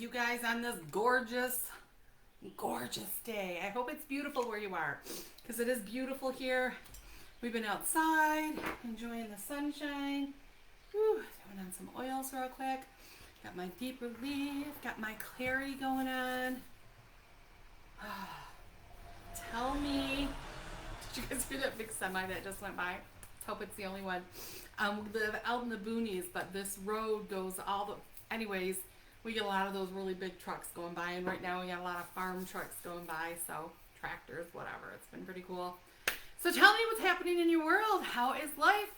you guys on this gorgeous, gorgeous day. I hope it's beautiful where you are, because it is beautiful here. We've been outside, enjoying the sunshine. Whew, throwing on some oils real quick. Got my deep relief, got my clarity going on. Tell me, did you guys hear that big semi that just went by? Hope it's the only one. We live out in the boonies, but this road goes all the... Anyways, we get a lot of those really big trucks going by, and right now we got a lot of farm trucks going by, so tractors, whatever. It's been pretty cool. So tell me what's happening in your world. How is life?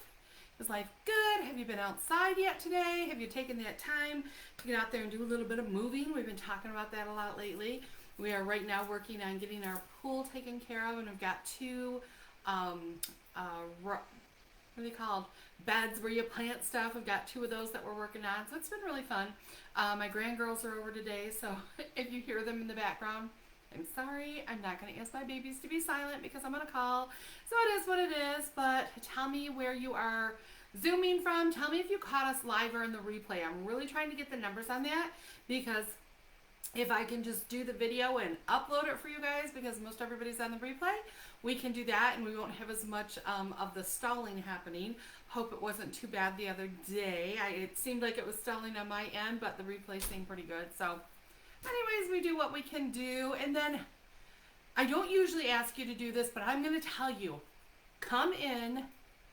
Is life good? Have you been outside yet today? Have you taken that time to get out there and do a little bit of moving? We've been talking about that a lot lately. We are right now working on getting our pool taken care of, and we've got two, what are they called? Beds where you plant stuff. We've got two of those that we're working on, so it's been really fun. My grandgirls are over today, so if you hear them in the background, I'm sorry. I'm not going to ask my babies to be silent because I'm going to call. So it is what it is, but tell me where you are Zooming from. Tell me if you caught us live or in the replay. I'm really trying to get the numbers on that, because if I can just do the video and upload it for you guys, because most everybody's on the replay, we can do that and we won't have as much of the stalling happening. Hope it wasn't too bad the other day. It seemed like it was stalling on my end, but the replay seemed pretty good. So anyways, we do what we can do. And then I don't usually ask you to do this, but I'm going to tell you, come in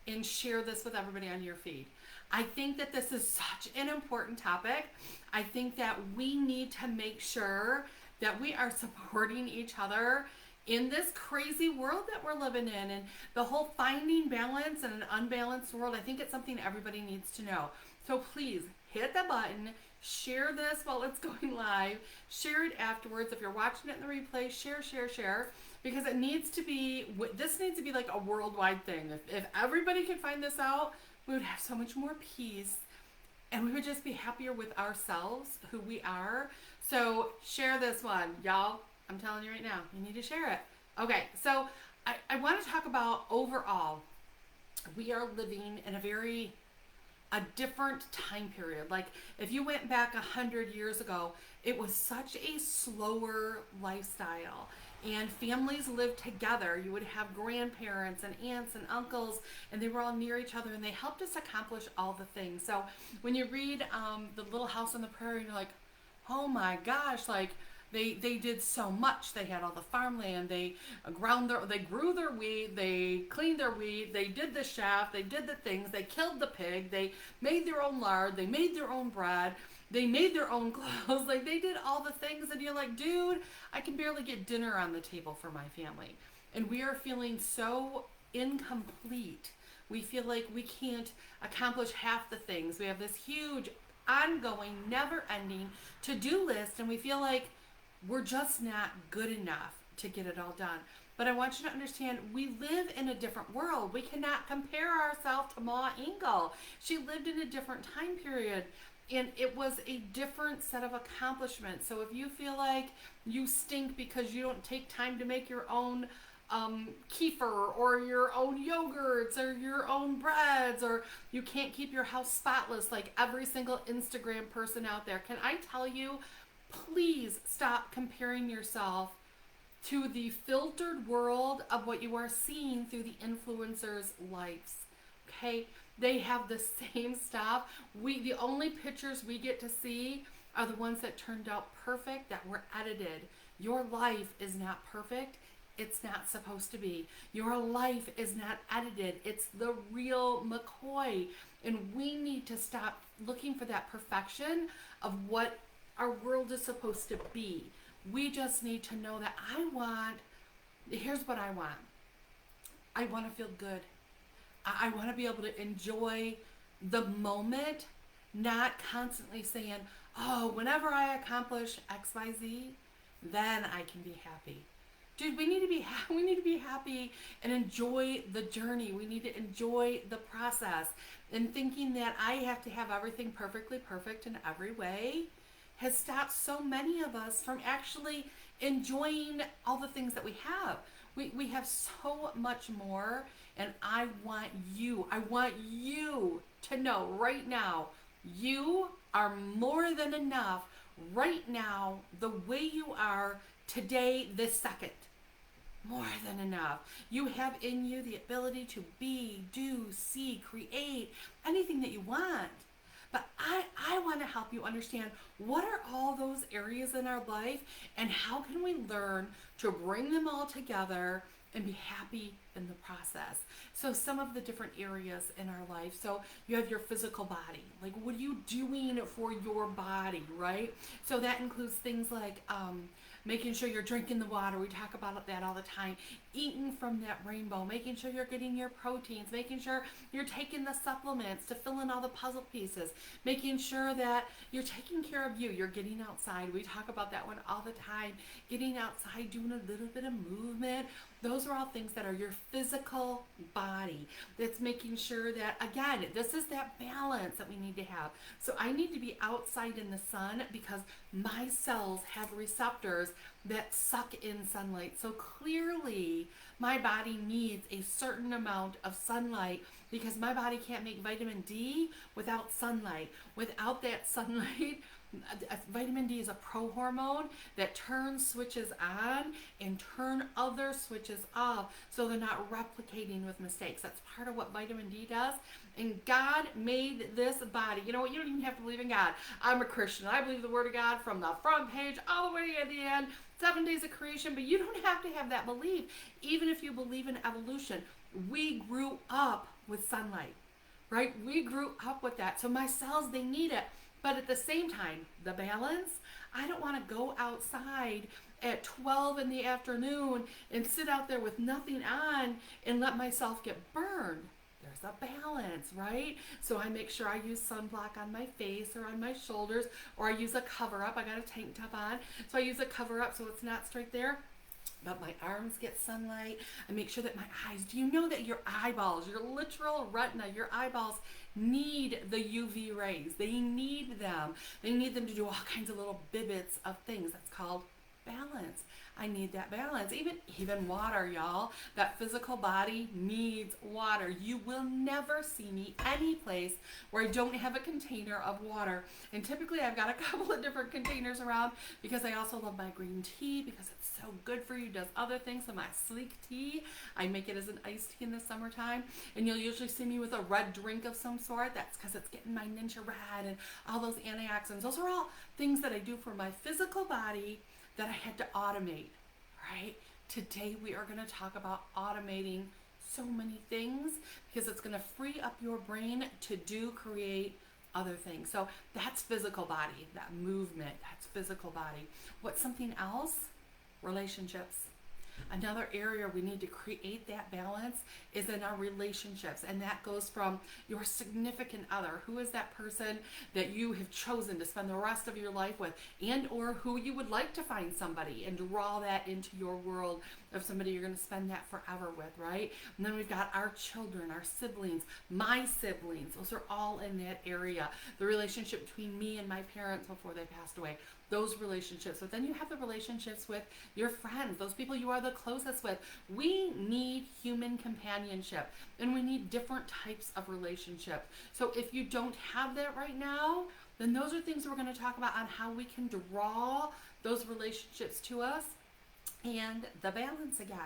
and share this with everybody on your feed. I think that this is such an important topic. I think that we need to make sure that we are supporting each other in this crazy world that we're living in, and the whole finding balance in an unbalanced world. I think it's something everybody needs to know. So please hit the button, share this while it's going live, share it afterwards. If you're watching it in the replay, share, because it needs to be, this needs to be like a worldwide thing. If everybody could find this out, we would have so much more peace, and we would just be happier with ourselves, who we are. So share this one, y'all. I'm telling you right now, you need to share it. Okay, so I want to talk about overall, we are living in a different time period. Like if you went back 100 years ago, it was such a slower lifestyle, and families lived together. You would have grandparents and aunts and uncles, and they were all near each other, and they helped us accomplish all the things. So when you read The Little House on the Prairie, you're like, oh my gosh, like they did so much. They had all the farmland. They grew their wheat. They cleaned their wheat. They did the shaft. They did the things. They killed the pig. They made their own lard. They made their own bread. They made their own clothes. Like they did all the things, and you're like, dude, I can barely get dinner on the table for my family. And we are feeling so incomplete. We feel like we can't accomplish half the things. We have this huge, ongoing, never-ending to-do list, and we feel like we're just not good enough to get it all done. But I want you to understand, we live in a different world. We cannot compare ourselves to Ma Ingle. She lived in a different time period, and it was a different set of accomplishments. So if you feel like you stink because you don't take time to make your own kefir or your own yogurts or your own breads, or you can't keep your house spotless like every single Instagram person out there, can I tell you, please stop comparing yourself to the filtered world of what you are seeing through the influencers' lives. Okay? They have the same stuff. The only pictures we get to see are the ones that turned out perfect, that were edited. Your life is not perfect. It's not supposed to be. Your life is not edited. It's the real McCoy. And we need to stop looking for that perfection of what our world is supposed to be. We just need to know that here's what I want. I want to feel good. I want to be able to enjoy the moment, not constantly saying, oh, whenever I accomplish XYZ, then I can be happy. Dude, we need to be happy and enjoy the journey. We need to enjoy the process. And thinking that I have to have everything perfectly perfect in every way has stopped so many of us from actually enjoying all the things that we have. We have so much more, and I want you to know right now, you are more than enough right now, the way you are today, this second. More than enough. You have in you the ability to be, do, see, create anything that you want. But I want to help you understand what are all those areas in our life and how can we learn to bring them all together and be happy in the process. So some of the different areas in our life. So you have your physical body. Like, what are you doing for your body, right? So that includes things like making sure you're drinking the water. We talk about that all the time. Eating from that rainbow, making sure you're getting your proteins, making sure you're taking the supplements to fill in all the puzzle pieces, making sure that you're taking care of you. You're getting outside. We talk about that one all the time. Getting outside, doing a little bit of movement. Those are all things that are your physical body. That's making sure that, again, this is that balance that we need to have. So I need to be outside in the sun because my cells have receptors that suck in sunlight. So clearly, my body needs a certain amount of sunlight because my body can't make vitamin D without sunlight. Without that sunlight, vitamin D is a prohormone that turns switches on and turn other switches off so they're not replicating with mistakes. That's part of what vitamin D does. And God made this body. You know what? You don't even have to believe in God. I'm a Christian. I believe the Word of God from the front page all the way at the end. 7 days of creation. But you don't have to have that belief. Even if you believe in evolution, we grew up with sunlight, right? We grew up with that. So my cells, they need it. But at the same time, the balance, I don't want to go outside at 12 in the afternoon and sit out there with nothing on and let myself get burned. There's a balance, right? So I make sure I use sunblock on my face or on my shoulders, or I use a cover up. I got a tank top on, so I use a cover up so it's not straight there. But my arms get sunlight. I make sure that my eyes, do you know that your eyeballs, your literal retina, your eyeballs need the UV rays? They need them. They need them to do all kinds of little bibbits of things. That's called balance. I need that balance. Even water, y'all. That physical body needs water. You will never see me any place where I don't have a container of water. And typically I've got a couple of different containers around because I also love my green tea because it's so good for you. It does other things. So my sleek tea, I make it as an iced tea in the summertime. And you'll usually see me with a red drink of some sort. That's because it's getting my Ninja Red and all those antioxidants. Those are all things that I do for my physical body that I had to automate, right? Today we are going to talk about automating so many things because it's going to free up your brain to create other things. So that's physical body, that movement, that's physical body. What's something else? Relationships. Another area we need to create that balance is in our relationships, and that goes from your significant other. Who is that person that you have chosen to spend the rest of your life with, and or who you would like to find somebody and draw that into your world of somebody you're going to spend that forever with, right? And then we've got our children, our siblings, my siblings. Those are all in that area. The relationship between me and my parents before they passed away. Those relationships. But then you have the relationships with your friends, those people you are the closest with. We need human companionship, and we need different types of relationships. So if you don't have that right now, then those are things we're going to talk about on how we can draw those relationships to us. And the balance again,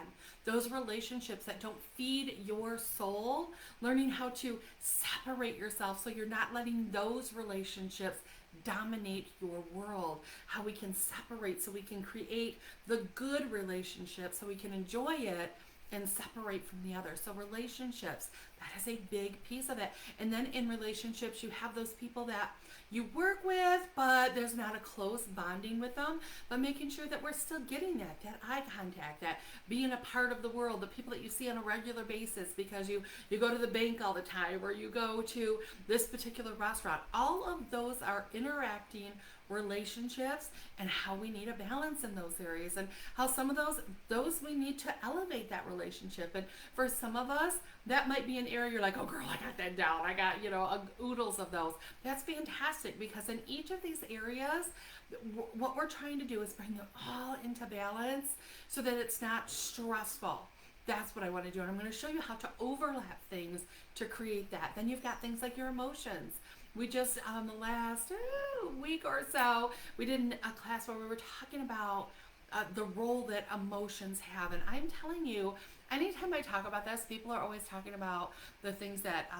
those relationships that don't feed your soul, learning how to separate yourself so you're not letting those relationships dominate your world, how we can separate so we can create the good relationship so we can enjoy it and separate from the other. So relationships, that is a big piece of it. And then in relationships, you have those people that you work with, but there's not a close bonding with them, but making sure that we're still getting that eye contact, that being a part of the world, the people that you see on a regular basis because you go to the bank all the time or you go to this particular restaurant. All of those are interacting relationships and how we need a balance in those areas and how some of those we need to elevate that relationship. And for some of us, that might be an area you're like, oh girl, I got that down. I got, oodles of those. That's fantastic because in each of these areas, what we're trying to do is bring them all into balance so that it's not stressful. That's what I want to do. And I'm going to show you how to overlap things to create that. Then you've got things like your emotions. We just, the last week or so, we did a class where we were talking about the role that emotions have. And I'm telling you, anytime I talk about this, people are always talking about the things that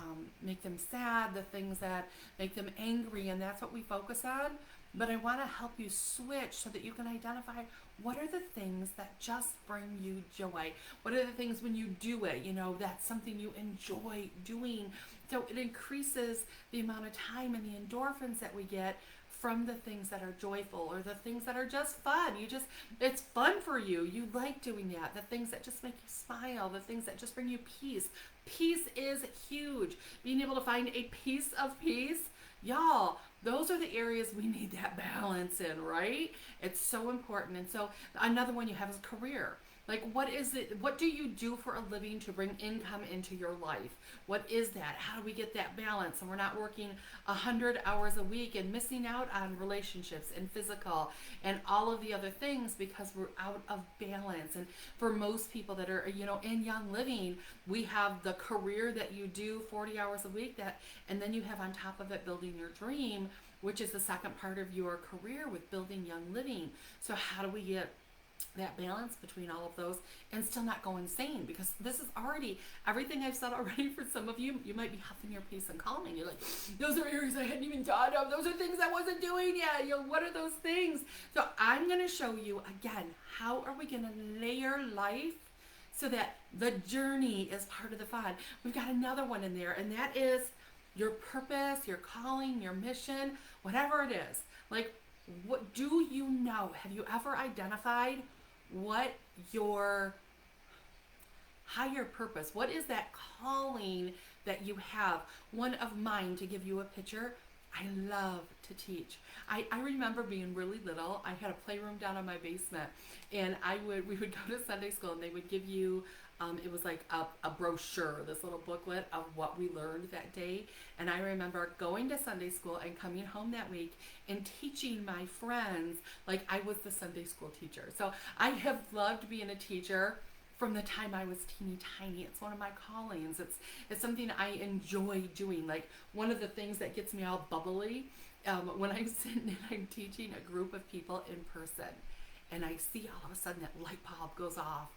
make them sad, the things that make them angry, and that's what we focus on. But I want to help you switch so that you can identify what are the things that just bring you joy. What are the things when you do it, that's something you enjoy doing. So it increases the amount of time and the endorphins that we get from the things that are joyful or the things that are just fun. It's fun for you. You like doing that. The things that just make you smile, the things that just bring you peace. Peace is huge. Being able to find a piece of peace, y'all, those are the areas we need that balance in, right? It's so important. And so another one you have is career. Like, what is it? What do you do for a living to bring income into your life? What is that? How do we get that balance? And we're not working 100 hours a week and missing out on relationships and physical and all of the other things because we're out of balance. And for most people that are, in Young Living, we have the career that you do 40 hours a week, and then you have on top of it building your dream, which is the second part of your career with building Young Living. So how do we get that balance between all of those and still not go insane? Because this is already everything I've said already. For some of you, you might be huffing your peace and calming. You're like, those are areas I hadn't even thought of. Those are things I wasn't doing yet. What are those things? So I'm going to show you again, how are we going to layer life so that the journey is part of the fun. We've got another one in there, and that is your purpose, your calling, your mission, whatever it is. Like, what do you know? Have you ever identified what your higher purpose, what is that calling that you have? One of mine, to give you a picture, I love to teach. I remember being really little. I had a playroom down in my basement, and we would go to Sunday school, and they would give you it was like a brochure, this little booklet of what we learned that day. And I remember going to Sunday school and coming home that week and teaching my friends like I was the Sunday school teacher. So I have loved being a teacher from the time I was teeny tiny. It's one of my callings. It's something I enjoy doing. Like, one of the things that gets me all bubbly when I'm sitting and I'm teaching a group of people in person, and I see all of a sudden that light bulb goes off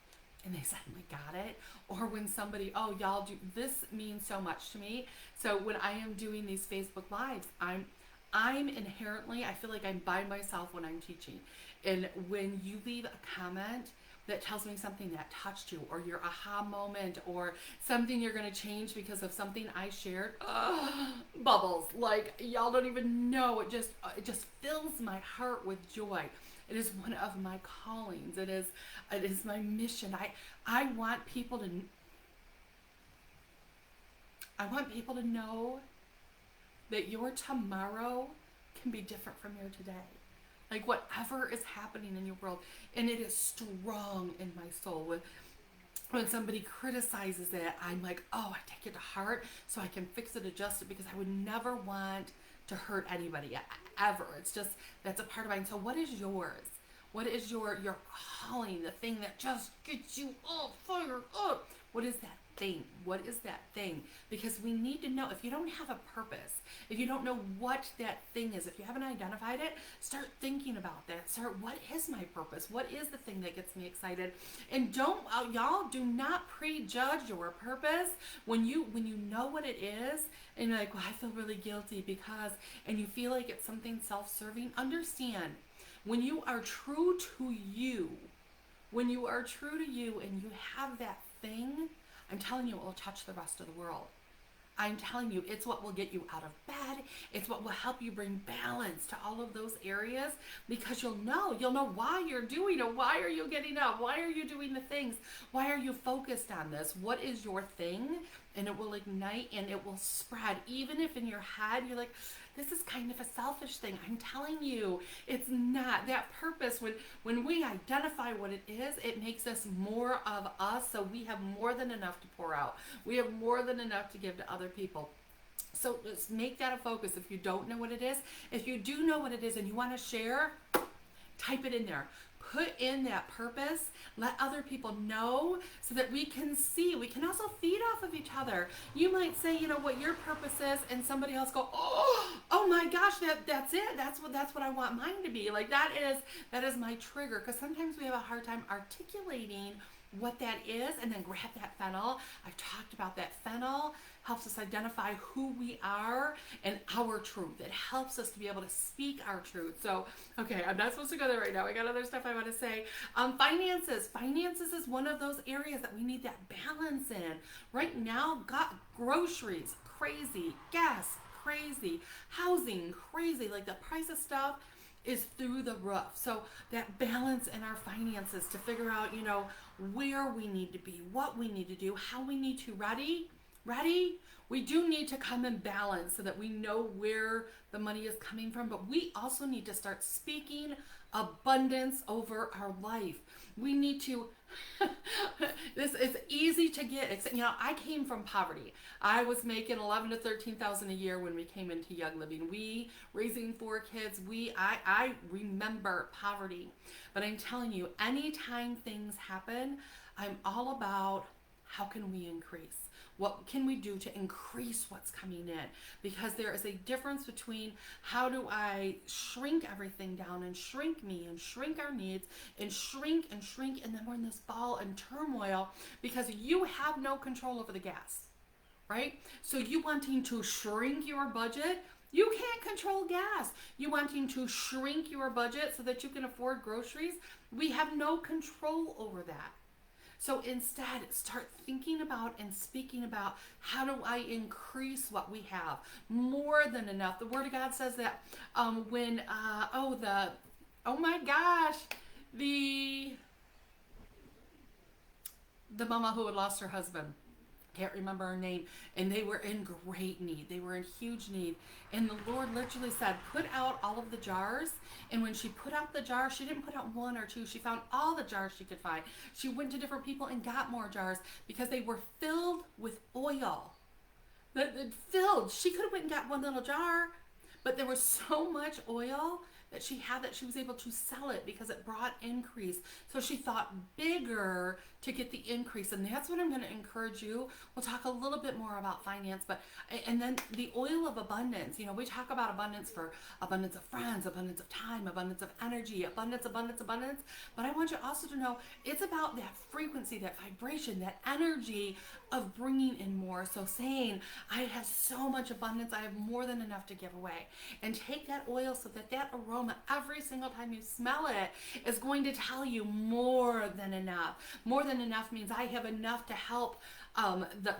and they suddenly got it. Or when somebody, y'all, this means so much to me. So when I am doing these Facebook Lives, I'm inherently, I feel like I'm by myself when I'm teaching. And when you leave a comment that tells me something that touched you, or your aha moment, or something you're going to change because of something I shared, bubbles. Like, y'all don't even know. It just fills my heart with joy. It is one of my callings. It is my mission. I want people to know that your tomorrow can be different from your today. Like, whatever is happening in your world, and it is strong in my soul. When somebody criticizes it, I'm like, I take it to heart so I can fix it, adjust it, because I would never want to hurt anybody ever. It's just, that's a part of mine. So what is yours? What is your calling, the thing that just gets you all fired up? What is that thing? What is that thing? Because we need to know. If you don't have a purpose, if you don't know what that thing is, if you haven't identified it, start thinking about that. What is my purpose? What is the thing that gets me excited? And y'all do not prejudge your purpose. When you know what it is, and you're like, well, I feel really guilty because, and you feel like it's something self-serving, understand, when you are true to you, and you have that thing, I'm telling you, it will touch the rest of the world. I'm telling you, it's what will get you out of bed. It's what will help you bring balance to all of those areas, because you'll know why you're doing it. Why are you getting up? Why are you doing the things? Why are you focused on this? What is your thing? And it will ignite and it will spread. Even if in your head you're like, this is kind of a selfish thing. I'm telling you, it's not. That purpose, when we identify what it is, it makes us more of us, so we have more than enough to pour out. We have more than enough to give to other people. So let's make that a focus. If you don't know what it is, if you do know what it is and you want to share, type it in there. put in that purpose, let other people know so that we can see. We can also feed off of each other. You might say, you know, what your purpose is, and somebody else go, oh my gosh, that's it. That's what I want mine to be. Like that is my trigger, because sometimes we have a hard time articulating what that is, and then grab that fennel. I've talked about that fennel helps us identify who we are and our truth. It helps us to be able to speak our truth. So, okay, I'm not supposed to go there right now. I got other stuff I want to say. Finances. Finances is one of those areas that we need that balance in. Right now, got groceries, crazy. Gas, crazy. Housing, crazy. Like the price of stuff is through the roof. So that balance in our finances to figure out, you know, where we need to be, what we need to do, how we need to ready. We do need to come in balance so that we know where the money is coming from, but we also need to start speaking abundance over our life. We need to, this is easy to get, you know, I came from poverty. I was making 11 to 13,000 a year when we came into Young Living. We, raising 4 kids, I remember poverty. But I'm telling you, anytime things happen, I'm all about how can we increase? What can we do to increase what's coming in? Because there is a difference between how do I shrink everything down and shrink me and shrink our needs and shrink, and then we're in this ball and turmoil because you have no control over the gas, right? So you wanting to shrink your budget, you can't control gas. You wanting to shrink your budget so that you can afford groceries, we have no control over that. So instead, start thinking about and speaking about how do I increase what we have more than enough. The Word of God says that the mama who had lost her husband, can't remember her name, and they were in great need. They were in huge need. And the Lord literally said, put out all of the jars. And when she put out the jars, she didn't put out 1 or 2. She found all the jars she could find. She went to different people and got more jars because they were filled with oil. Filled. She could have went and got 1 little jar, but there was so much oil that she had that she was able to sell it because it brought increase. So she thought bigger to get the increase. And that's what I'm going to encourage you. We'll talk a little bit more about finance, and then the oil of abundance. You know, we talk about abundance for abundance of friends, abundance of time, abundance of energy, abundance. But I want you also to know it's about that frequency, that vibration, that energy of bringing in more. So saying, I have so much abundance, I have more than enough to give away. And take that oil so that aroma, every single time you smell it, is going to tell you more than enough. More than enough means I have enough to help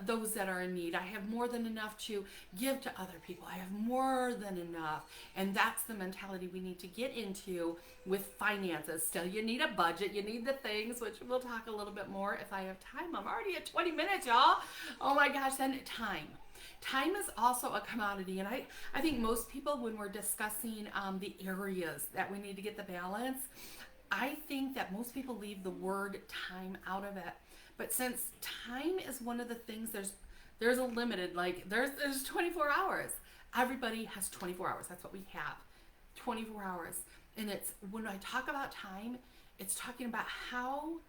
those that are in need. I have more than enough to give to other people. I have more than enough. And that's the mentality we need to get into with finances. Still, you need a budget. You need the things, which we'll talk a little bit more if I have time. I'm already at 20 minutes, y'all. Oh my gosh, then time. Time is also a commodity, and I think most people, when we're discussing the areas that we need to get the balance, I think that most people leave the word time out of it. But since time is one of the things, there's a limited, like there's 24 hours. Everybody has 24 hours. That's what we have, 24 hours. And it's, when I talk about time, it's talking about how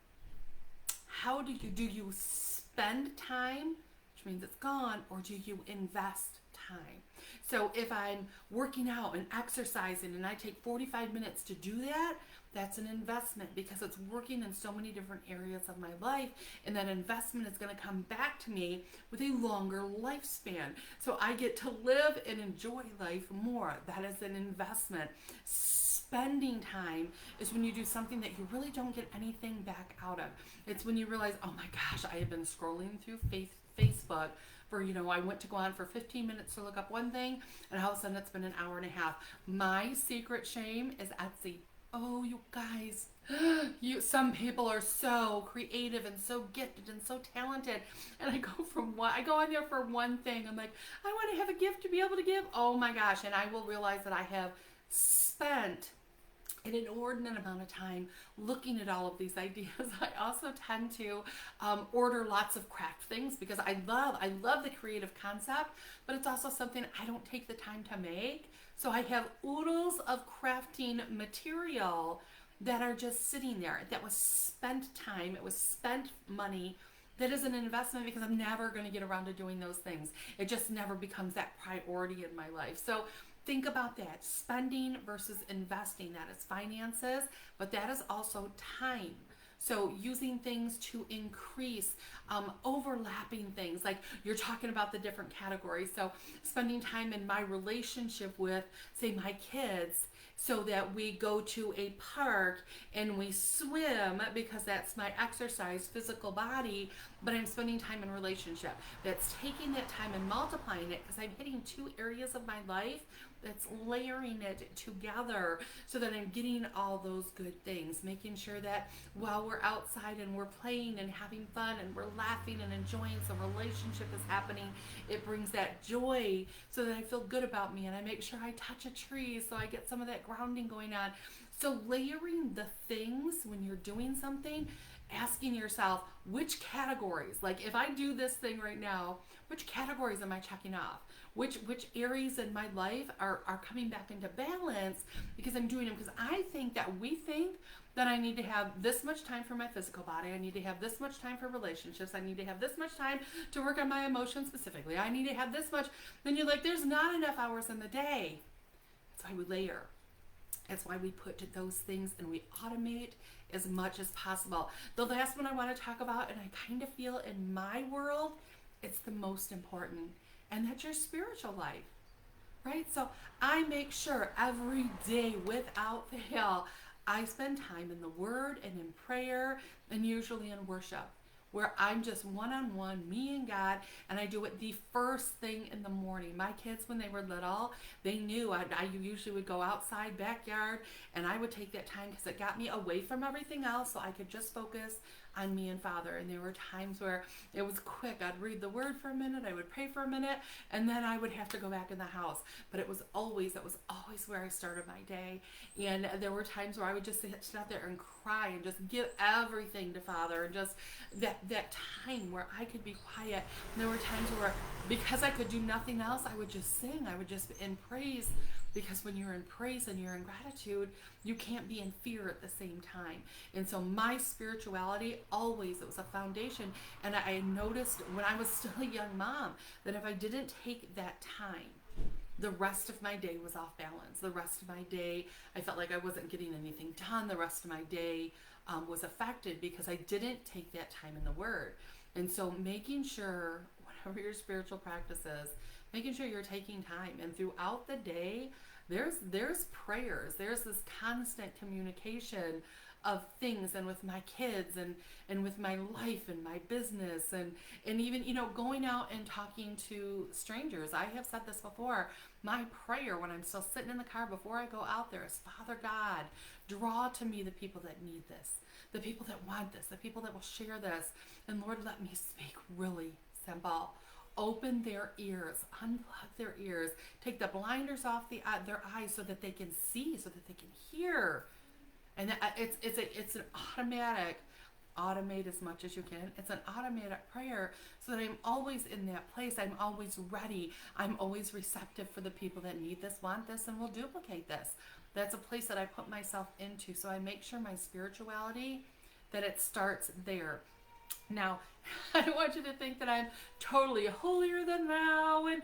do you spend time, which means it's gone, or do you invest time? So if I'm working out and exercising and I take 45 minutes to do that, that's an investment because it's working in so many different areas of my life, and that investment is going to come back to me with a longer lifespan. So I get to live and enjoy life more. That is an investment. Spending time is when you do something that you really don't get anything back out of. It's when you realize, oh my gosh, I have been scrolling through Facebook for, I went to go on for 15 minutes to look up one thing, and all of a sudden it's been an hour and a half. My secret shame is Etsy. Oh, you guys, some people are so creative and so gifted and so talented. And I go on there for one thing. I'm like, I want to have a gift to be able to give. Oh my gosh. And I will realize that I have spent an inordinate amount of time looking at all of these ideas. I also tend to order lots of craft things because I love the creative concept, but it's also something I don't take the time to make. So I have oodles of crafting material that are just sitting there. That was spent time, it was spent money. That is an investment because I'm never going to get around to doing those things. It just never becomes that priority in my life. So think about that. Spending versus investing. That is finances, but that is also time. So using things to increase, overlapping things, like you're talking about the different categories. So spending time in my relationship with, say, my kids, so that we go to a park and we swim because that's my exercise, physical body, but I'm spending time in relationship. That's taking that time and multiplying it because I'm hitting two areas of my life that's layering it together so that I'm getting all those good things, making sure that while we're outside and we're playing and having fun and we're laughing and enjoying some relationship is happening, it brings that joy so that I feel good about me, and I make sure I touch a tree so I get some of that grounding going on. So layering the things when you're doing something, asking yourself which categories, like if I do this thing right now, which categories am I checking off? Which areas in my life are coming back into balance because I'm doing them? Because I think that we think that I need to have this much time for my physical body. I need to have this much time for relationships. I need to have this much time to work on my emotions specifically. I need to have this much. Then you're like, there's not enough hours in the day. That's why we layer. That's why we put those things and we automate as much as possible. The last one I want to talk about, and I kind of feel in my world, it's the most important, and that's your spiritual life, right? So I make sure every day without fail, I spend time in the Word and in prayer and usually in worship, where I'm just one-on-one, me and God, and I do it the first thing in the morning. My kids, when they were little, they knew I usually would go outside, backyard, and I would take that time because it got me away from everything else so I could just focus on me and Father. And there were times where it was quick. I'd read the Word for a minute, I would pray for a minute, and then I would have to go back in the house. But it was always where I started my day. And there were times where I would just sit out there and cry and just give everything to Father, and just that time where I could be quiet. And there were times where, because I could do nothing else, I would just sing. I would just be in praise, because when you're in praise and you're in gratitude, you can't be in fear at the same time. And so my spirituality, always, it was a foundation. And I noticed when I was still a young mom that if I didn't take that time, the rest of my day was off balance. The rest of my day, I felt like I wasn't getting anything done. The rest of my day was affected because I didn't take that time in the Word. And so making sure, whatever your spiritual practice is, making sure you're taking time. And throughout the day, there's prayers. There's this constant communication of things, and with my kids and with my life and my business and even, going out and talking to strangers. I have said this before. My prayer when I'm still sitting in the car before I go out there is, Father God, draw to me the people that need this, the people that want this, the people that will share this. And Lord, let me speak really simple. Open their ears, unplug their ears, take the blinders off their eyes so that they can see, so that they can hear. And it's an automatic, automate as much as you can. It's an automatic prayer so that I'm always in that place. I'm always ready. I'm always receptive for the people that need this, want this, and will duplicate this. That's a place that I put myself into. So I make sure my spirituality, that it starts there. Now, I don't want you to think that I'm totally holier than thou and,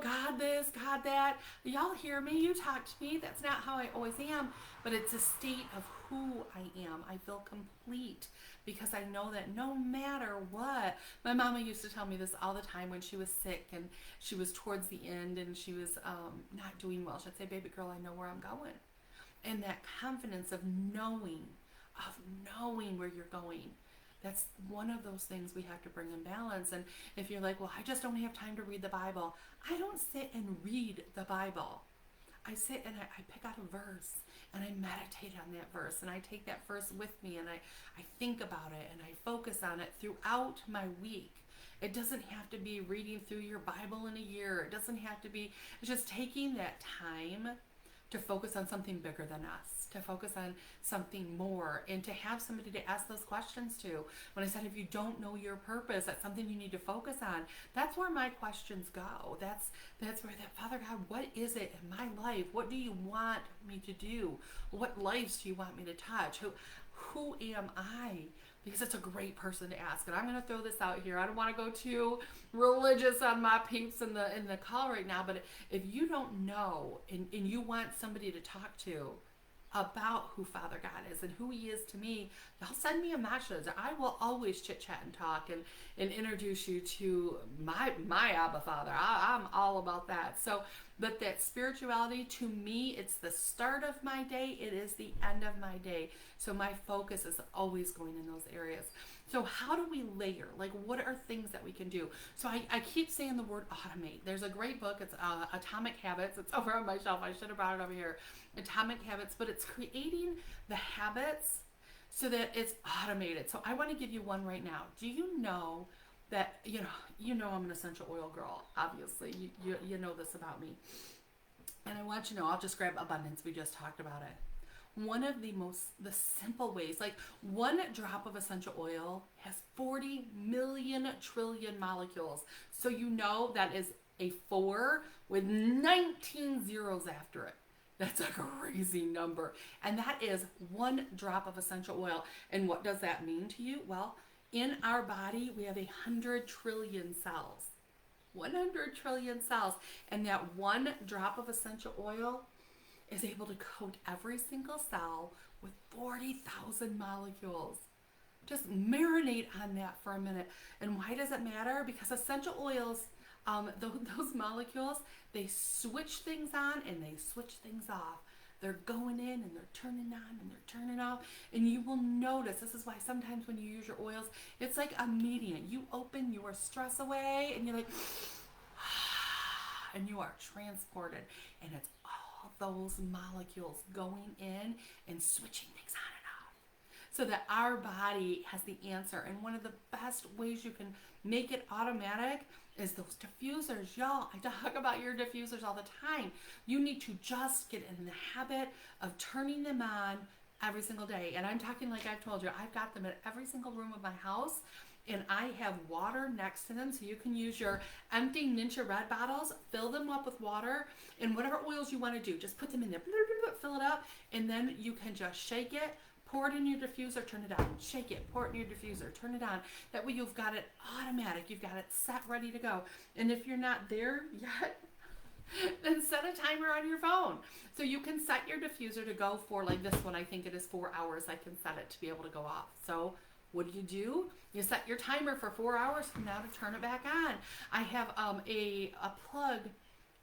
God this, God that. Y'all hear me, you talk to me. That's not how I always am, but it's a state of who I am. I feel complete because I know that no matter what, my mama used to tell me this all the time when she was sick and she was towards the end and she was not doing well. She'd say, baby girl, I know where I'm going. And that confidence of knowing where you're going. That's one of those things we have to bring in balance. And if you're like, well, I just don't have time to read the Bible. I don't sit and read the Bible. I sit and I pick out a verse and I meditate on that verse and I take that verse with me and I think about it and I focus on it throughout my week. It doesn't have to be reading through your Bible in a year. It doesn't have to be, it's just taking that time to focus on something bigger than us, to focus on something more, and to have somebody to ask those questions to. When I said, if you don't know your purpose, that's something you need to focus on. That's where my questions go. That's where that, Father God, what is it in my life? What do you want me to do? What lives do you want me to touch? Who am I? Because it's a great person to ask. And I'm going to throw this out here. I don't want to go too religious on my peeps in the call right now, but if you don't know and you want somebody to talk to about who Father God is and who he is to me, y'all send me a message. I will always chit chat and talk and introduce you to my Abba Father. I'm all about that. So, but that spirituality, to me, it's the start of my day. It is the end of my day. So my focus is always going in those areas. So how do we layer? Like, what are things that we can do? So I keep saying the word automate. There's a great book. It's Atomic Habits. It's over on my shelf. I should have brought it over here. Atomic Habits, but it's creating the habits so that it's automated. So I want to give you one right now. Do you know that, you know I'm an essential oil girl, obviously. You know this about me. And I want you to know, I'll just grab abundance. We just talked about it. One of the simple ways, like one drop of essential oil has 40 million trillion molecules. So you know that is a 4 with 19 zeros after it. That's a crazy number. And that is one drop of essential oil. And what does that mean to you? Well, in our body, we have 100 trillion cells. 100 trillion cells. And that one drop of essential oil is able to coat every single cell with 40,000 molecules. Just marinate on that for a minute. And why does it matter? Because essential oils, those molecules, they switch things on and they switch things off. They're going in and they're turning on and they're turning off. And you will notice, this is why sometimes when you use your oils, it's like a medium. You open your stress away and you're like, and you are transported. And it's all those molecules going in and switching things on and off. So that our body has the answer. And one of the best ways you can make it automatic is those diffusers. Y'all, I talk about your diffusers all the time. You need to just get in the habit of turning them on every single day. And I'm talking, like I've told you, I've got them in every single room of my house. And I have water next to them, so you can use your empty Ninja Red bottles, fill them up with water, and whatever oils you want to do, just put them in there, fill it up, and then you can just shake it, pour it in your diffuser, turn it on, shake it, pour it in your diffuser, turn it on. That way you've got it automatic, you've got it set, ready to go. And if you're not there yet, then set a timer on your phone. So you can set your diffuser to go for, like this one, I think it is 4 hours. I can set it to be able to go off. So what do? You set your timer for 4 hours from now to turn it back on. I have a plug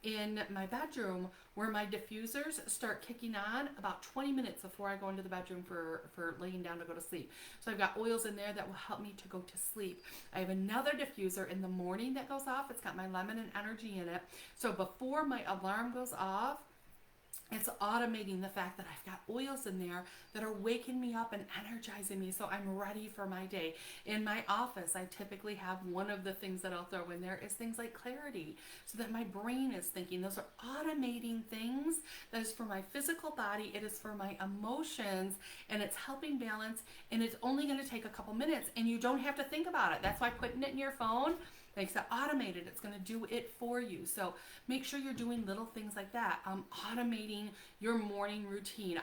in my bedroom where my diffusers start kicking on about 20 minutes before I go into the bedroom for laying down to go to sleep. So I've got oils in there that will help me to go to sleep. I have another diffuser in the morning that goes off. It's got my lemon and energy in it. So before my alarm goes off, it's automating the fact that I've got oils in there that are waking me up and energizing me so I'm ready for my day. In my office, I typically have one of the things that I'll throw in there is things like clarity, so that my brain is thinking. Those are automating things. That is for my physical body, it is for my emotions, and it's helping balance, and it's only going to take a couple minutes, and you don't have to think about it. That's why putting it in your phone makes it automated. It's going to do it for you. So make sure you're doing little things like that. Automating your morning routine.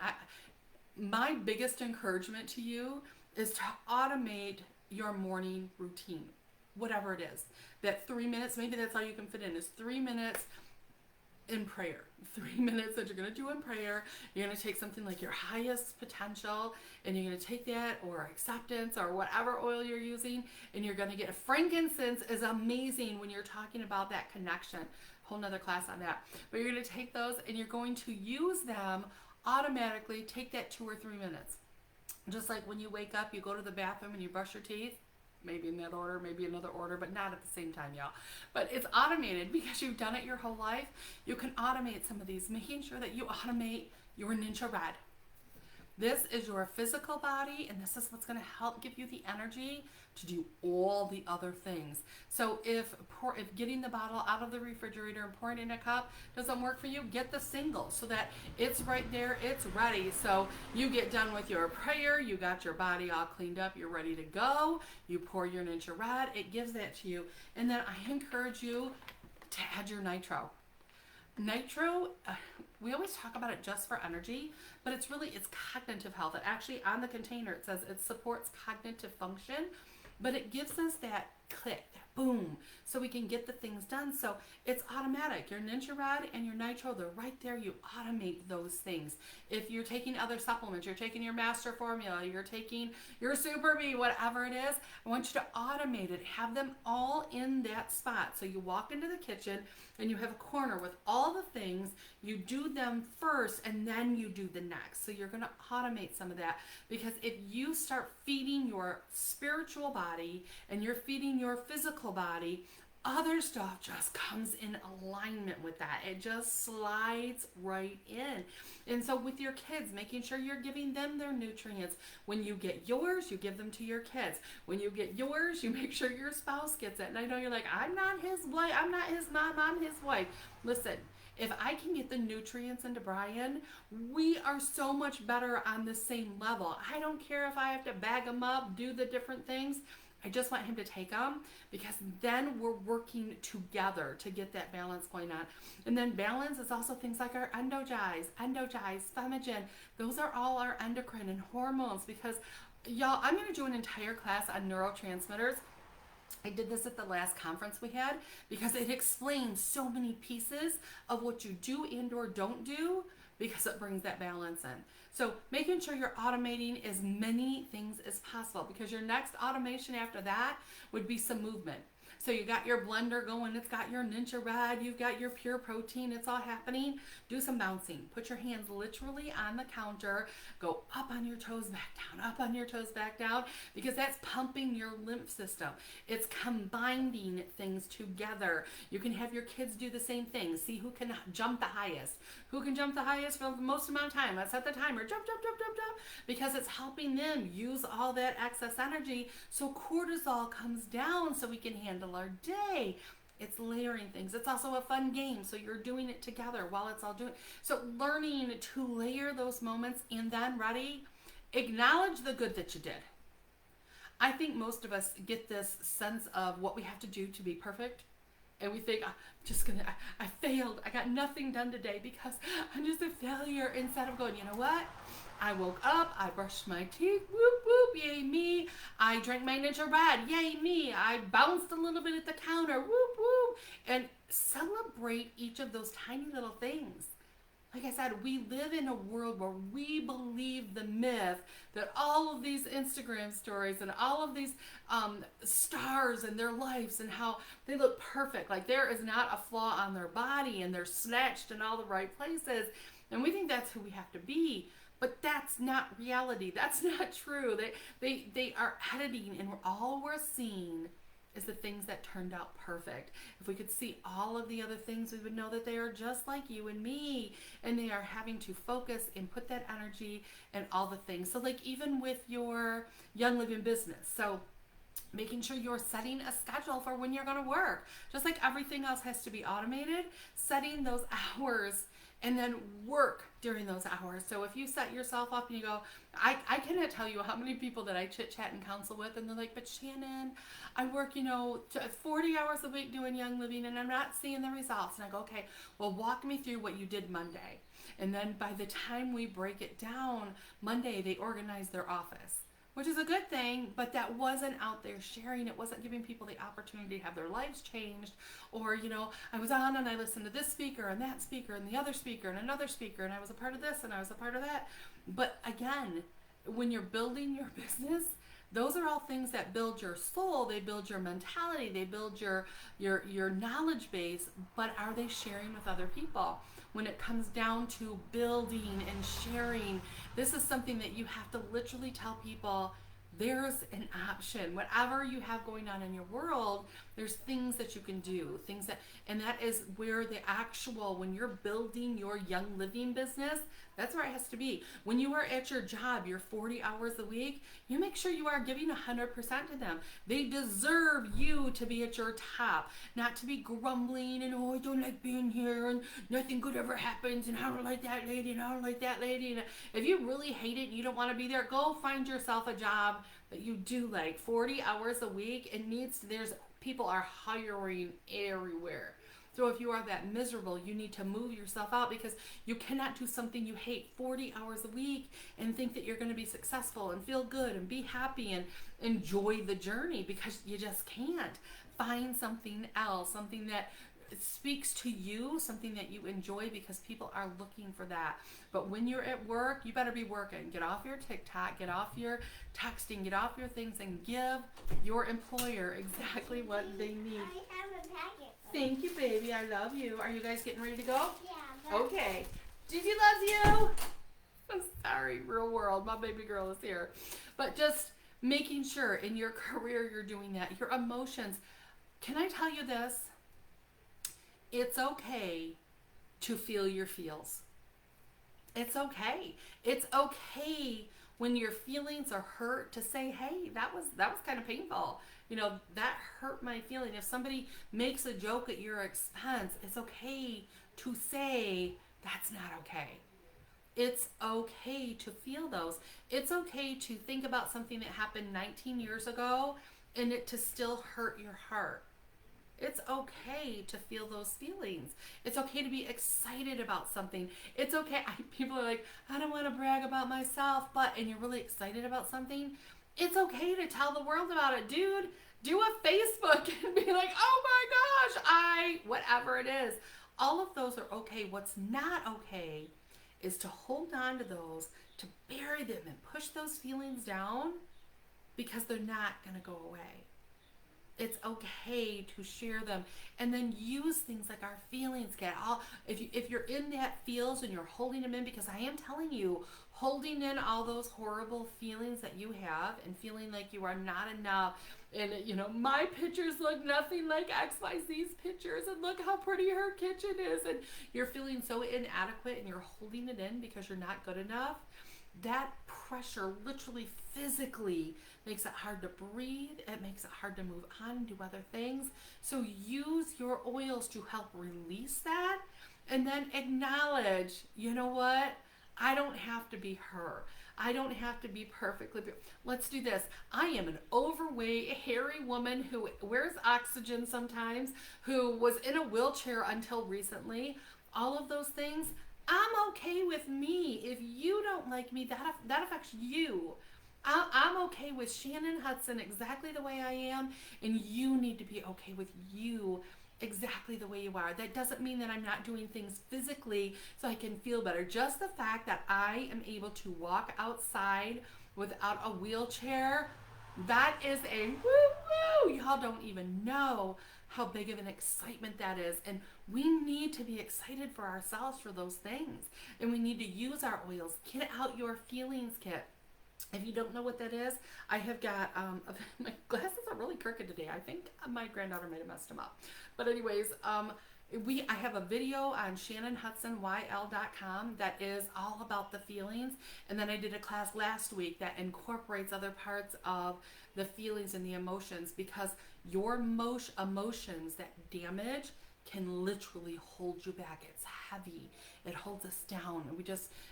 My biggest encouragement to you is to automate your morning routine, whatever it is. That 3 minutes, maybe that's all you can fit in, is 3 minutes in prayer. 3 minutes that you're going to do in prayer. You're going to take something like your highest potential, and you're going to take that, or acceptance, or whatever oil you're using, and you're going to get frankincense. Is amazing when you're talking about that connection. Whole nother class on that. But you're going to take those and you're going to use them automatically. Take that 2 or 3 minutes. Just like when you wake up, you go to the bathroom and you brush your teeth. Maybe in that order, maybe another order, but not at the same time, y'all. But it's automated because you've done it your whole life. You can automate some of these, making sure that you automate your Ninja Red. This is your physical body, and this is what's going to help give you the energy to do all the other things. So if getting the bottle out of the refrigerator and pouring it in a cup doesn't work for you, get the single so that it's right there, it's ready. So you get done with your prayer, you got your body all cleaned up, you're ready to go, you pour your Ninja Red, it gives that to you. And then I encourage you to add your nitro. Nitro, we always talk about it just for energy, but it's cognitive health. It actually, on the container, it says it supports cognitive function, but it gives us that click, that boom, so we can get the things done. So it's automatic. Your Ninja Red and your Nitro, they're right there. You automate those things. If you're taking other supplements, you're taking your Master Formula, you're taking your Super B, whatever it is, I want you to automate it. Have them all in that spot. So you walk into the kitchen and you have a corner with all the things. You do them first and then you do the next. So you're going to automate some of that, because if you start feeding your spiritual body and you're feeding your physical body, other stuff just comes in alignment with that. It just slides right in. And so with your kids, making sure you're giving them their nutrients. When you get yours, you give them to your kids. When you get yours, you make sure your spouse gets it. And I know you're like, I'm not his wife, I'm not his mom, I'm his wife. Listen, if I can get the nutrients into Brian, we are so much better on the same level. I don't care if I have to bag him up, do the different things. I just want him to take them, because then we're working together to get that balance going on. And then balance is also things like our endogize, Femigen. Those are all our endocrine and hormones, because y'all, I'm going to do an entire class on neurotransmitters. I did this at the last conference we had because it explains so many pieces of what you do and or don't do, because it brings that balance in. So making sure you're automating as many things as possible, because your next automation after that would be some movement. So you got your blender going, it's got your Ninja Red, you've got your pure protein, it's all happening. Do some bouncing. Put your hands literally on the counter, go up on your toes, back down, up on your toes, back down, because that's pumping your lymph system. It's combining things together. You can have your kids do the same thing. See who can jump the highest. Who can jump the highest for the most amount of time? Let's set the timer. Jump, jump, jump, jump, jump, because it's helping them use all that excess energy so cortisol comes down so we can handle our day. It's layering things. It's also a fun game, so you're doing it together while it's all doing. So learning to layer those moments, and then ready, acknowledge the good that you did. I think most of us get this sense of what we have to do to be perfect, and we think, I failed. I got nothing done today because I'm just a failure. Instead of going, you know what? I woke up, I brushed my teeth, whoop, whoop, yay me. I drank my Ninja Red, yay me. I bounced a little bit at the counter, whoop, whoop. And celebrate each of those tiny little things. Like I said, we live in a world where we believe the myth that all of these Instagram stories and all of these stars and their lives and how they look perfect. Like there is not a flaw on their body and they're snatched in all the right places. And we think that's who we have to be. But that's not reality. That's not true. They are editing, and all we're seeing is the things that turned out perfect. If we could see all of the other things, we would know that they are just like you and me, and they are having to focus and put that energy and all the things. So like even with your Young Living business, so making sure you're setting a schedule for when you're going to work. Just like everything else has to be automated, setting those hours and then work during those hours. So if you set yourself up and you go, I cannot tell you how many people that I chit chat and counsel with, and they're like, but Shannon, I work, 40 hours a week doing Young Living and I'm not seeing the results. And I go, okay, well, walk me through what you did Monday. And then by the time we break it down, Monday they organize their office, which is a good thing, but that wasn't out there sharing. It wasn't giving people the opportunity to have their lives changed. Or, I was on and I listened to this speaker and that speaker and the other speaker and another speaker, and I was a part of this and I was a part of that. But again, when you're building your business, those are all things that build your soul, they build your mentality, they build your knowledge base, but are they sharing with other people? When it comes down to building and sharing, this is something that you have to literally tell people, there's an option. Whatever you have going on in your world, there's things that you can do, things that, and that is where the actual, when you're building your Young Living business, that's where it has to be. When you are at your job, your 40 hours a week, you make sure you are giving 100% to them. They deserve you to be at your top, not to be grumbling and, oh, I don't like being here and nothing good ever happens and I don't like that lady and I don't like that lady. And if you really hate it and you don't want to be there, go find yourself a job that you do like. 40 hours a week, it needs to, there's people are hiring everywhere. So if you are that miserable, you need to move yourself out, because you cannot do something you hate 40 hours a week and think that you're going to be successful and feel good and be happy and enjoy the journey, because you just can't. Find something else, something that speaks to you, something that you enjoy, because people are looking for that. But when you're at work, you better be working. Get off your TikTok, get off your texting, get off your things, and give your employer exactly what they need. I have a packet. Thank you, baby. I love you. Are you guys getting ready to go? Yeah. Okay. Gigi loves you. I'm sorry, real world. My baby girl is here. But just making sure in your career you're doing that. Your emotions. Can I tell you this? It's okay to feel your feels. It's okay. It's okay when your feelings are hurt to say, hey, that was kind of painful. You know, that hurt my feeling. If somebody makes a joke at your expense, it's okay to say that's not okay. It's okay to feel those. It's okay to think about something that happened 19 years ago and it to still hurt your heart. It's okay to feel those feelings. It's okay to be excited about something. It's okay. People are like, I don't want to brag about myself, and you're really excited about something. It's okay to tell the world about it, dude. Do a Facebook and be like, oh my gosh, whatever it is. All of those are okay. What's not okay is to hold on to those, to bury them and push those feelings down, because they're not going to go away. It's okay to share them, and then use things like our feelings kit. If you're in that feels and you're holding them in, because I am telling you, holding in all those horrible feelings that you have and feeling like you are not enough, and you know, my pictures look nothing like XYZ's pictures, and look how pretty her kitchen is, and you're feeling so inadequate and you're holding it in because you're not good enough. That pressure literally physically makes it hard to breathe. It makes it hard to move on and do other things. So use your oils to help release that, and then acknowledge, you know what? I don't have to be her. I don't have to be perfectly. Let's do this. I am an overweight, hairy woman who wears oxygen sometimes, who was in a wheelchair until recently. All of those things, I'm okay with me. If you don't like me, that affects you. I'm okay with Shannon Hudson exactly the way I am, and you need to be okay with you exactly the way you are. That doesn't mean that I'm not doing things physically so I can feel better. Just the fact that I am able to walk outside without a wheelchair, that is a woo-woo. Y'all don't even know how big of an excitement that is. And we need to be excited for ourselves for those things. And we need to use our oils. Get out your feelings kit. If you don't know what that is, I have got, my glasses are really crooked today. I think my granddaughter might have messed them up. But anyways, I have a video on ShannonHudsonYL.com that is all about the feelings. And then I did a class last week that incorporates other parts of the feelings and the emotions, because your emotions that damage can literally hold you back. It's heavy. It holds us down, and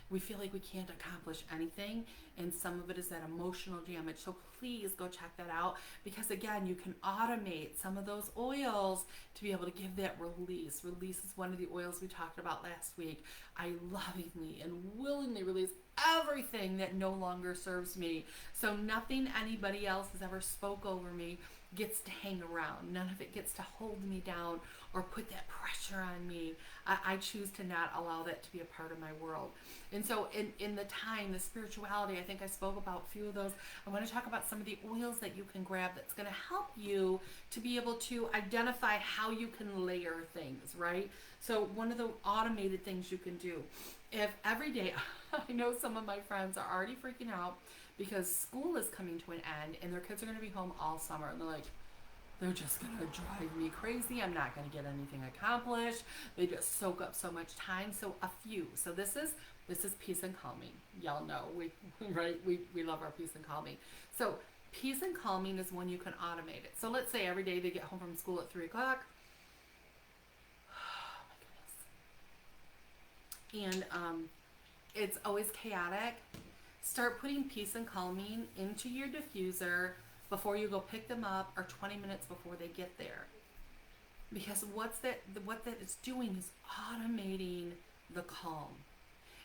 we feel like we can't accomplish anything, and some of it is that emotional damage. So please go check that out, because again, you can automate some of those oils to be able to give that release. Release is one of the oils we talked about last week. I lovingly and willingly release everything that no longer serves me. So nothing anybody else has ever spoke over me gets to hang around. None of it gets to hold me down or put that pressure on me. I choose to not allow that to be a part of my world. And so in the time, the spirituality, I think I spoke about a few of those. I want to talk about some of the oils that you can grab that's going to help you to be able to identify how you can layer things, right? So one of the automated things you can do, if every day, I know some of my friends are already freaking out because school is coming to an end and their kids are going to be home all summer, and they're like, they're just going to drive me crazy. I'm not going to get anything accomplished. They just soak up so much time. So a few. So this is peace and calming. Y'all know we love our peace and calming. So peace and calming is when you can automate it. So let's say every day they get home from school at 3 o'clock. Oh my goodness. And it's always chaotic. Start putting peace and calming into your diffuser before you go pick them up, or 20 minutes before they get there. Because what that is doing is automating the calm.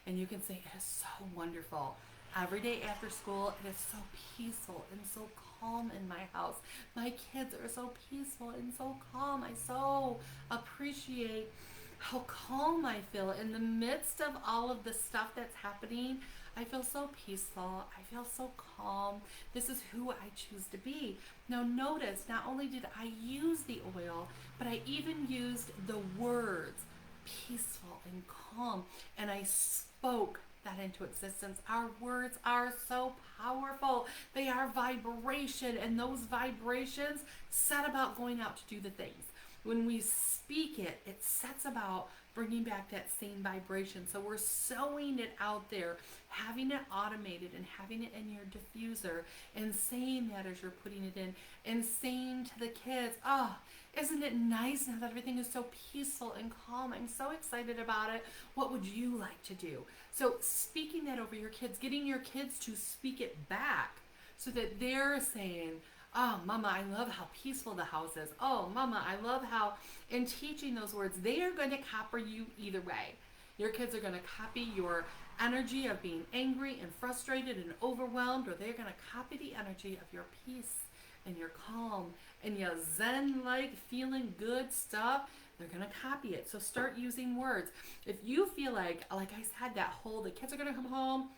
And you can say, it is so wonderful. Every day after school, it is so peaceful and so calm in my house. My kids are so peaceful and so calm. I so appreciate how calm I feel in the midst of all of the stuff that's happening. I feel so peaceful. I feel so calm. This is who I choose to be. Now notice, not only did I use the oil, but I even used the words peaceful and calm, and I spoke that into existence. Our words are so powerful. They are vibration, and those vibrations set about going out to do the things. When we speak it, it sets about bringing back that same vibration. So we're sowing it out there, having it automated and having it in your diffuser, and saying that as you're putting it in, and saying to the kids, oh, isn't it nice now that everything is so peaceful and calm? I'm so excited about it. What would you like to do? So speaking that over your kids, getting your kids to speak it back so that they're saying, oh, Mama, I love how peaceful the house is. Oh, Mama, I love how, in teaching those words, they are going to copy you either way. Your kids are going to copy your energy of being angry and frustrated and overwhelmed, or they're going to copy the energy of your peace and your calm and your zen-like feeling good stuff. They're going to copy it. So start using words. If you feel like I said, the kids are going to come home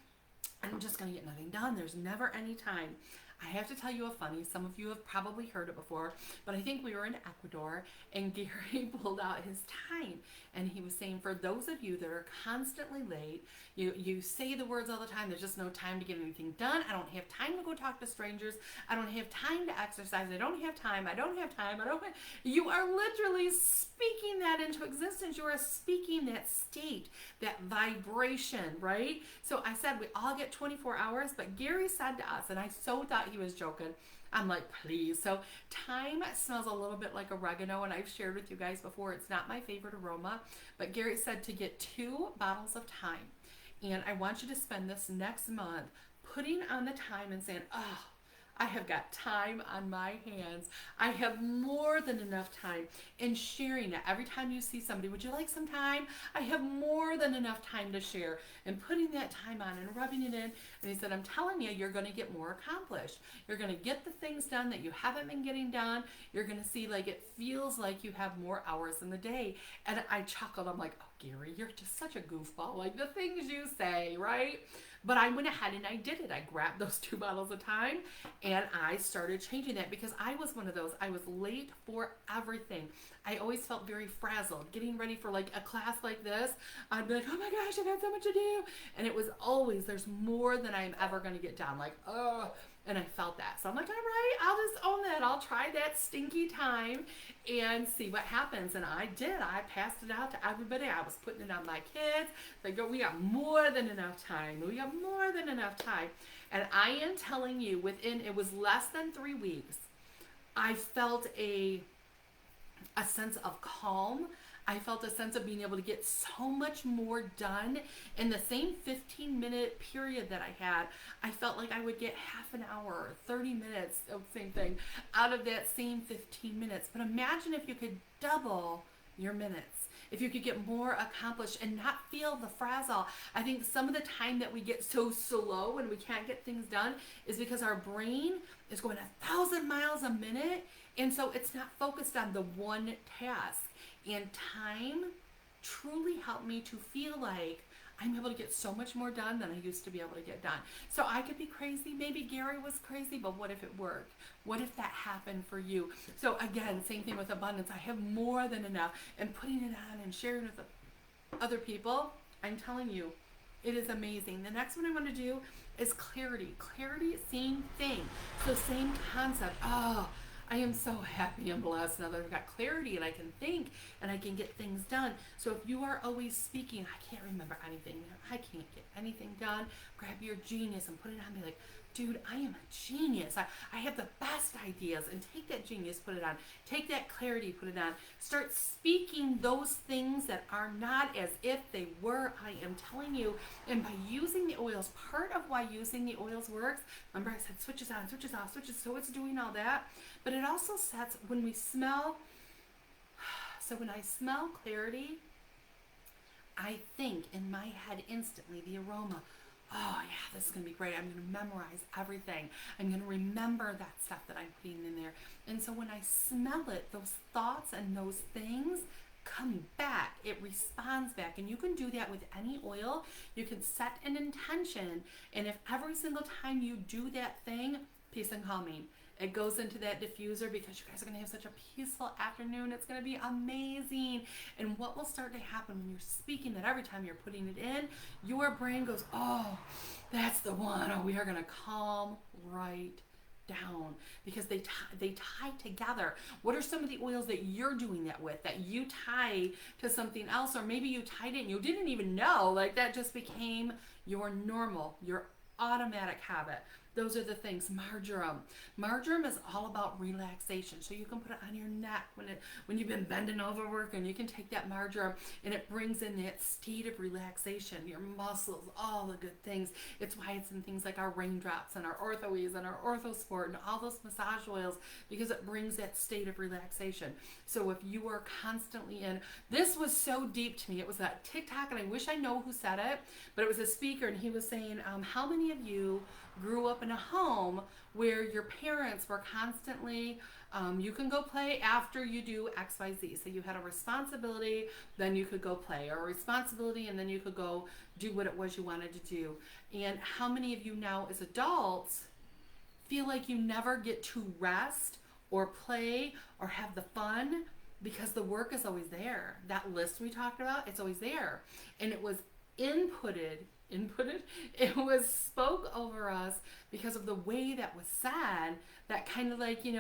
and I'm just going to get nothing done, there's never any time. I have to tell you a funny, some of you have probably heard it before, but I think we were in Ecuador and Gary pulled out his time, and he was saying, for those of you that are constantly late, you say the words all the time, there's just no time to get anything done. I don't have time to go talk to strangers. I don't have time to exercise. I don't have time. You are literally speaking that into existence. You are speaking that state, that vibration, right? So I said we all get 24 hours, but Gary said to us, and I so thought he was joking. I'm like, please. So thyme smells a little bit like oregano, and I've shared with you guys before, it's not my favorite aroma, but Gary said to get 2 bottles of thyme. And I want you to spend this next month putting on the thyme and saying, oh, I have got time on my hands. I have more than enough time. And sharing it. Every time you see somebody, would you like some time? I have more than enough time to share. And putting that time on and rubbing it in. And he said, I'm telling you, you're going to get more accomplished. You're going to get the things done that you haven't been getting done. You're going to see, like, it feels like you have more hours in the day. And I chuckled. I'm like, oh, Gary, you're just such a goofball. Like the things you say, right? But I went ahead and I did it. I grabbed those 2 bottles of thyme and I started changing that, because I was one of those. I was late for everything. I always felt very frazzled. Getting ready for like a class like this, I'd be like, oh my gosh, I got so much to do. And it was always, there's more than I'm ever going to get done. Like, oh, and I felt that. So I'm like, all right, I'll just own that. I'll try that stinky thyme and see what happens. And I did. I passed it out to everybody. I was putting it on my kids. They go, we got more than enough time. We got more than enough time. And I am telling you, it was less than 3 weeks, I felt a sense of calm. I felt a sense of being able to get so much more done in the same 15-minute period that I had. I felt like I would get half an hour, 30 minutes, same thing, out of that same 15 minutes. But imagine if you could double your minutes, if you could get more accomplished and not feel the frazzle. I think some of the time that we get so slow and we can't get things done is because our brain is going 1,000 miles a minute, and so it's not focused on the one task. And time truly helped me to feel like I'm able to get so much more done than I used to be able to get done. So I could be crazy. Maybe Gary was crazy, but what if it worked? What if that happened for you? So again, same thing with abundance. I have more than enough. And putting it on and sharing with other people, I'm telling you, It is amazing. The next one I want to do is clarity. Clarity, same thing. So same concept. Oh, I am so happy and blessed now that I've got clarity and I can think and I can get things done. So if you are always speaking, I can't remember anything, I can't get anything done, grab your genius and put it on me like, dude, I am a genius. I have the best ideas. And take that genius, put it on. Take that clarity, put it on. Start speaking those things that are not as if they were. I am telling you. And by using the oils, part of why using the oils works, remember I said switches on, switches off, switches, so it's doing all that. But it also sets, when we smell, so when I smell clarity, I think in my head instantly the aroma, oh yeah, this is going to be great. I'm going to memorize everything. I'm going to remember that stuff that I'm putting in there. And so when I smell it, those thoughts and those things come back. It responds back. And you can do that with any oil. You can set an intention. And if every single time you do that thing, peace and calming, it goes into that diffuser, because you guys are going to have such a peaceful afternoon. It's going to be amazing. And what will start to happen when you're speaking that every time you're putting it in, your brain goes, oh, that's the one. Oh, we are going to calm right down, because they tie together. What are some of the oils that you're doing that with, that you tie to something else, or maybe you tied it and you didn't even know, like that just became your normal, your automatic habit. Those are the things. Marjoram. Marjoram is all about relaxation. So you can put it on your neck when you've been bending over working. You can take that marjoram and it brings in that state of relaxation, your muscles, all the good things. It's why it's in things like our raindrops and our orthoes and our orthosport and all those massage oils, because it brings that state of relaxation. So if you are constantly in, this was so deep to me. It was that TikTok, and I wish I know who said it, but it was a speaker, and he was saying, how many of you grew up in a home where your parents were constantly, you can go play after you do XYZ. So you had a responsibility, then you could go play, or a responsibility, and then you could go do what it was you wanted to do. And how many of you now as adults feel like you never get to rest or play or have the fun, because the work is always there. That list we talked about, it's always there. And it was inputted, it was spoke over us because of the way that was said, that kind of like, you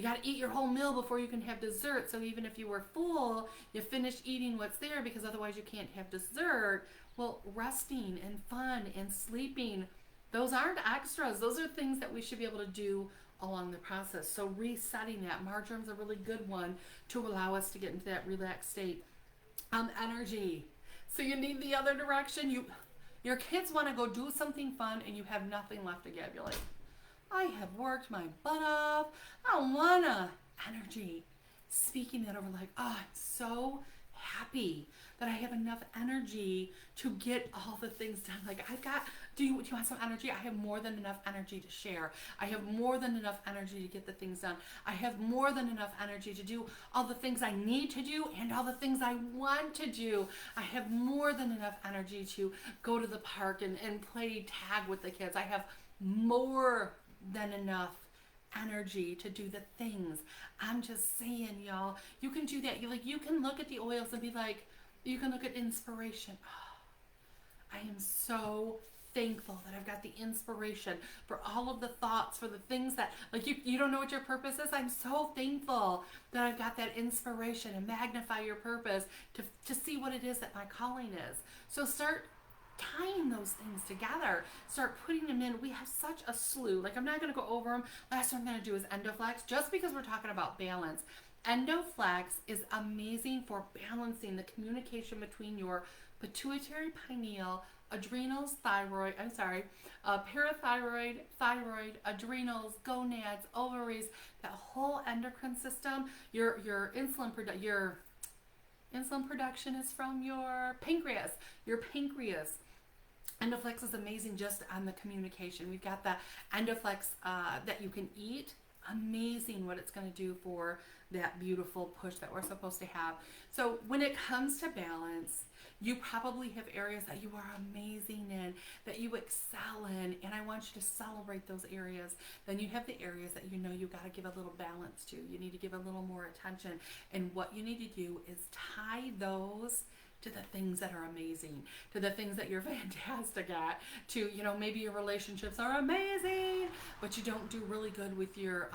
got to eat your whole meal before you can have dessert. So even if you were full, you finish eating what's there, because otherwise you can't have dessert. Well, resting and fun and sleeping, those aren't extras. Those are things that we should be able to do along the process. So resetting that. Marjoram's a really good one to allow us to get into that relaxed state. Energy. So you need the other direction. Your kids want to go do something fun and you have nothing left to give. You're like, I have worked my butt off. I don't wanna. Energy. Speaking that over, like, oh, I'm so happy that I have enough energy to get all the things done. Like, do you want some energy? I have more than enough energy to share. I have more than enough energy to get the things done. I have more than enough energy to do all the things I need to do and all the things I want to do. I have more than enough energy to go to the park and play tag with the kids. I have more than enough energy to do the things. I'm just saying, y'all, you can do that. You can look at the oils and be like, you can look at inspiration. Oh, I am so thankful that I've got the inspiration for all of the thoughts, for the things that, like, you don't know what your purpose is. I'm so thankful that I've got that inspiration, and magnify your purpose to see what it is that my calling is. So start tying those things together. Start putting them in. We have such a slew. Like, I'm not going to go over them. Last one I'm going to do is Endoflex, just because we're talking about balance. Endoflex is amazing for balancing the communication between your pituitary, pineal, adrenals, parathyroid, thyroid, adrenals, gonads, ovaries, that whole endocrine system. Your insulin production is from your pancreas. Endoflex is amazing just on the communication. We've got the Endoflex that you can eat. Amazing what it's going to do for that beautiful push that we're supposed to have. So when it comes to balance, you probably have areas that you are amazing in, that you excel in, and I want you to celebrate those areas. Then you have the areas that you got to give a little balance to. You need to give a little more attention. And what you need to do is tie those to the things that are amazing, to the things that you're fantastic at, to, you know, maybe your relationships are amazing, but you don't do really good with your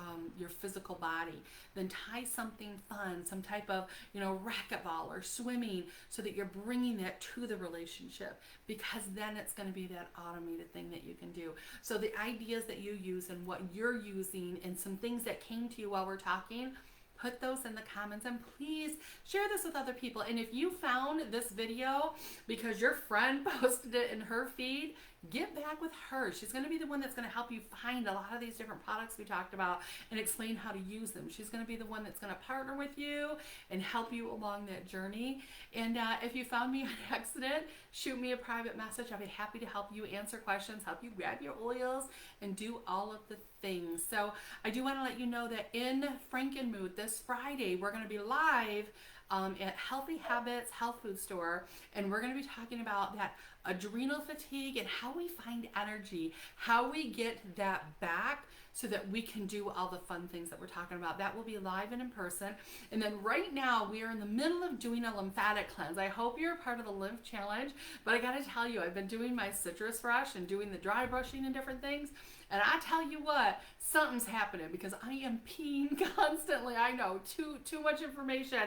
physical body. Then tie something fun, some type of, you know, racquetball or swimming, so that you're bringing that to the relationship, because then it's going to be that automated thing that you can do. So the ideas that you use and what you're using and some things that came to you while we're talking, put those in the comments, and please share this with other people. And if you found this video because your friend posted it in her feed, get back with her. She's going to be the one that's going to help you find a lot of these different products we talked about and explain how to use them. She's going to be the one that's going to partner with you and help you along that journey. And if you found me on accident, shoot me a private message. I'll be happy to help you answer questions, help you grab your oils, and do all of the things. So I do want to let you know that in Frankenmood this Friday, we're going to be live at Healthy Habits Health Food Store, and we're going to be talking about that adrenal fatigue and how we find energy, how we get that back so that we can do all the fun things that we're talking about. That will be live and in person. And then right now we are in the middle of doing a lymphatic cleanse. I hope you're a part of the lymph challenge, but I gotta tell you, I've been doing my citrus brush and doing the dry brushing and different things, and I tell you what, something's happening because I am peeing constantly. I know, too much information,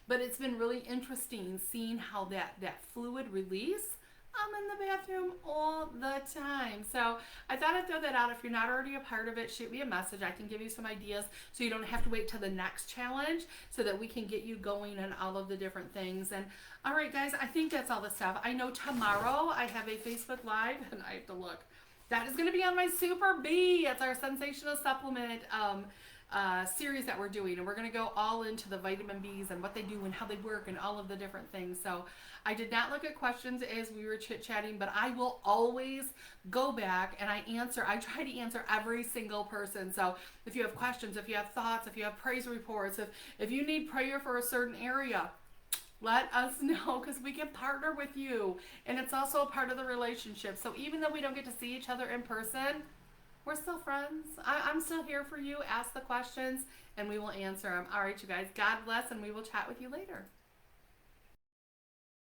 but it's been really interesting seeing how that fluid release. I'm in the bathroom all the time. So I thought I'd throw that out. If you're not already a part of it, shoot me a message. I can give you some ideas so you don't have to wait till the next challenge, so that we can get you going on all of the different things. And all right, guys, I think that's all the stuff. I know tomorrow I have a Facebook Live, and I have to look. That is going to be on my Super B. It's our sensational supplement series that we're doing, and we're going to go all into the vitamin Bs and what they do and how they work and all of the different things. So I did not look at questions as we were chit-chatting, but I will always go back and I try to answer every single person. So if you have questions, if you have thoughts, if you have praise reports, if you need prayer for a certain area, let us know, because we can partner with you. And it's also a part of the relationship. So even though we don't get to see each other in person, we're still friends. I'm still here for you. Ask the questions and we will answer them. All right, you guys, God bless, and we will chat with you later.